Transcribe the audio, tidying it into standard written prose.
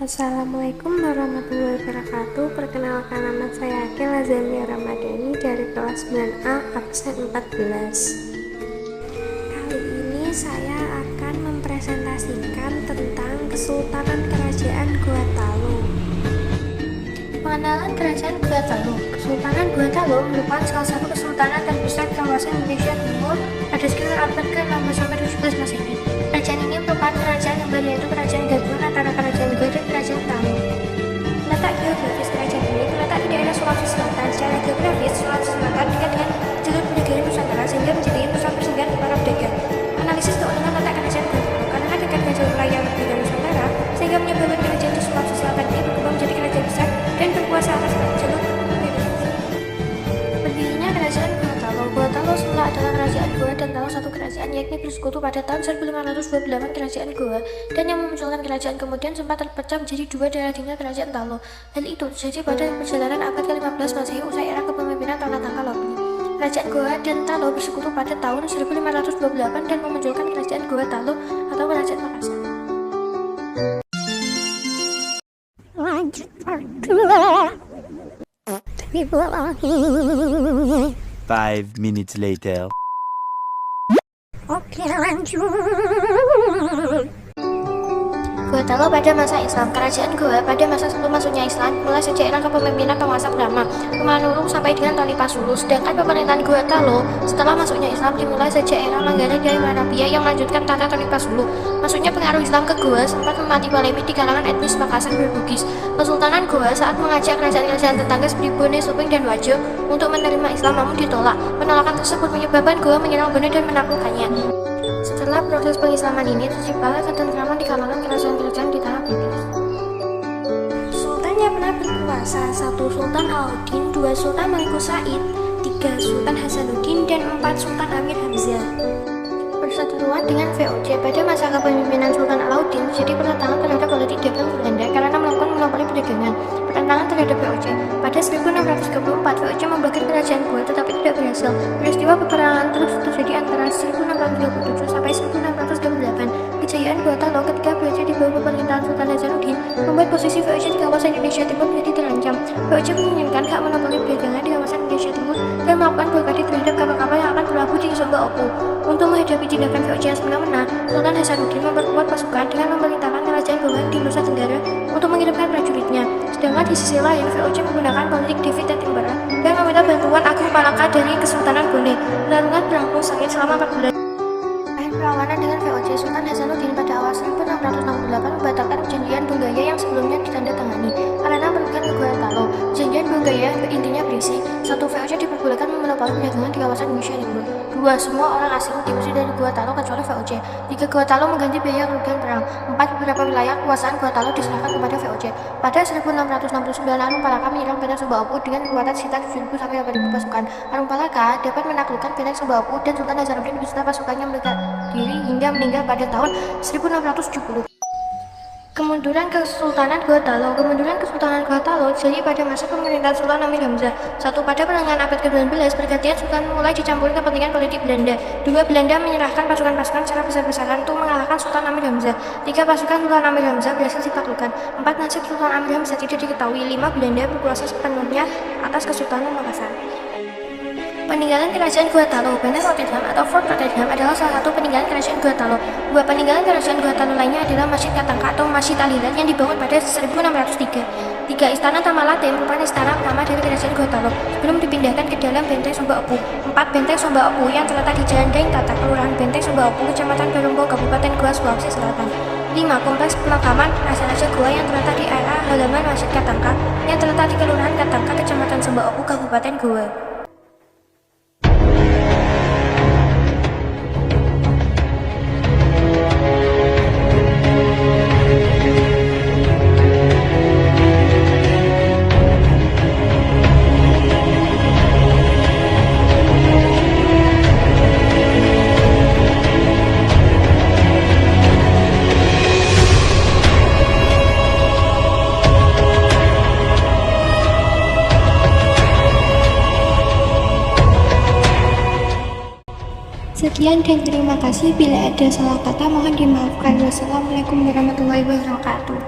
Assalamualaikum warahmatullahi wabarakatuh. Perkenalkan, nama saya Akhil Azamia Ramadhani dari kelas 9A absen 14. Kali ini saya akan mempresentasikan tentang Kesultanan Kerajaan Gua Talu. Pengenalan Kerajaan Gua Talu. Kesultanan Gua Talu merupakan salah satu kesultanan terbesar di kawasan Indonesia Timur pada sekitar abad ke-16 sampai 17 Masehi. Kerajaan ini merupakan kerajaan yang baru, yaitu kerajaan gabungan antara kerajaan Gua dan kerajaan Talu. Letak geografis kerajaan ini terletak di daerah Sulawesi Selatan. Secara geografis, Sulawesi Selatan dekat dengan jalur perdagangan Nusantara sehingga menjadi pusat persinggahan para pedagang. Analisis keuangan letak kerajaan Gua Talu karena dekat dengan jalur layar perdagangan Nusantara sehingga menyebabkan kerajaan di Sulawesi Selatan ini berkembang menjadi kerajaan besar dan berkuasa atas jalur berdirinya kerajaan Gua Talu. Gua Talu semula adalah kerajaan Gua dan Talu satu kerajaan, yakni bersekutu pada tahun 1528 kerajaan Gua, dan yang memunculkan kerajaan kemudian sempat terpecah menjadi dua daerah dengan kerajaan Talu. Hal itu terjadi pada perjalanan abad ke-15 Masehi usai era kepemimpinan Tanah Tangka Lobni. Kerajaan Gua dan Talu bersekutu pada tahun 1528 dan memunculkan kerajaan Gua Talu atau kerajaan Makassar. Lanjut part 5 minutes later. Oke, lanjut. Gua Talu pada masa Islam. Kerajaan Gua pada masa sebelum masuknya Islam mulai sejak era kepemimpinan penguasa Brahma, Romanurung sampai dengan Tolipa Sulu. Sedangkan pemerintahan Gua Talu setelah masuknya Islam dimulai sejak era Manggarai dari Manapia yang melanjutkan tata Tolipa Sulu. Masuknya pengaruh Islam ke Gua sempat memati polemik di kalangan etnis Makassar dan Bugis. Kesultanan Gua saat mengajak kerajaan-kerajaan tetangga seperti Bone, Suping, dan Wajo untuk menerima Islam namun ditolak. Penolakan tersebut menyebabkan Gua menyerang Bone dan menaklukkannya. Setelah proses pengislaman ini, terciptalah ketentraman di kalangan kerajaan-kerajaan di tanah Bugis. Sultan yang pernah berkuasa: 1 Sultan Alauddin, 2 Sultan Malikus Said, 3 Sultan Hasanuddin, dan 4 Sultan Amir Hamzah. Perseteruan dengan VOC. Pada masa kepemimpinan Sultan Alauddin terjadi pertentangan terhadap politik dagang Belanda karena melakukan monopoli perdagangan. Pertentangan terhadap VOC. Pada 1634, VOC memblokir kerajaan Gua tetapi tidak berhasil. Peristiwa peperangan terus terjadi antara 1627 sampai 1628. Kejayaan Gua Talu ketika VOC di bawah pemerintahan Sultan Hasanuddin membuat posisi VOC di kawasan Indonesia Timur menjadi terancam. VOC menginginkan hak monopoli perdagangan di kawasan Indonesia Timur dan melakukan blokade terhadap kapal-kapal yang akan berlabuh di Sumba Opu. Untuk menghadapi tindakan VOC yang semena-mena, Sultan Hasanuddin memperkuat pasukan dengan memerintahkan kerajaan bawah di Nusa Tenggara untuk mengirimkan prajuritnya. Sedangkan di sisi lain, VOC menggunakan politik David Attenborough dan meminta bantuan Agung Palaka dari Kesultanan Bone. Pertarungan berlangsung sengit selama 4 bulan. Akhir perlawanan dengan VOC, Sultan Hasanuddin pada awal 1668 membatalkan perjanjian Bonggaya yang sebelumnya ditandatangani karena merugikan Gua Talu. Perjanjian Bonggaya intinya berisi: 1. VOC diperbolehkan memonopoli perdagangan di kawasan Indonesia Timur. 2. Semua orang asing diusir dari Gua Talu kecuali VOC. 3. Gua Talu mengganti biaya kerugian perang. 4. Beberapa wilayah kekuasaan Gua Talu diserahkan kepada VOC. Pada 1669, Arung Palaka menyerang benteng Sumba Opu dengan kekuatan sekitar 7.000 sampai 8.000 pasukan. Arung Palaka dapat menaklukkan benteng Sumba Opu dan Sultan Hasanuddin beserta pasukannya melekat diri hingga meninggal pada tahun 1670. Kemunduran Kesultanan Gua Talu. Kemunduran Kesultanan Gua Talu terjadi pada masa pemerintahan Sultan Amir Hamzah. 1. Pada pertengahan abad ke-19, pergantian sultan mulai dicampuri kepentingan politik Belanda. 2. Belanda menyerahkan pasukan-pasukan secara besar-besaran untuk mengalahkan Sultan Amir Hamzah. 3. Pasukan Sultan Amir Hamzah berhasil ditaklukkan. 4. Nasib Sultan Amir Hamzah tidak diketahui. 5. Belanda berkuasa sepenuhnya atas Kesultanan Makassar. Peninggalan Kerajaan Gua Talu. Benteng Rotterdam atau Fort Rotterdam adalah salah satu peninggalan Kerajaan Gua Talu. Dua peninggalan Kerajaan Gua Talu lainnya adalah Masjid Katangka atau Masjid Aliran yang dibangun pada 1603. 3. Istana Tamalate merupakan istana pertama dari Kerajaan Gua Talu sebelum dipindahkan ke dalam Benteng Sumba Opu. 4. Benteng Sumba Opu yang terletak di Jalan Daeng Tata, Kelurahan Benteng Sumba Opu, Kecamatan Barongko, Kabupaten Goa, Sulawesi Selatan. 5. Kompleks Pemakaman Raja-Raja Goa yang terletak di area halaman Masjid Katangka yang terletak di Kelurahan Katangka, Kecamatan Sumba Opu, Kabupaten Goa. Sekian dan terima kasih. Bila ada salah kata mohon dimaafkan. Wassalamualaikum warahmatullahi wabarakatuh.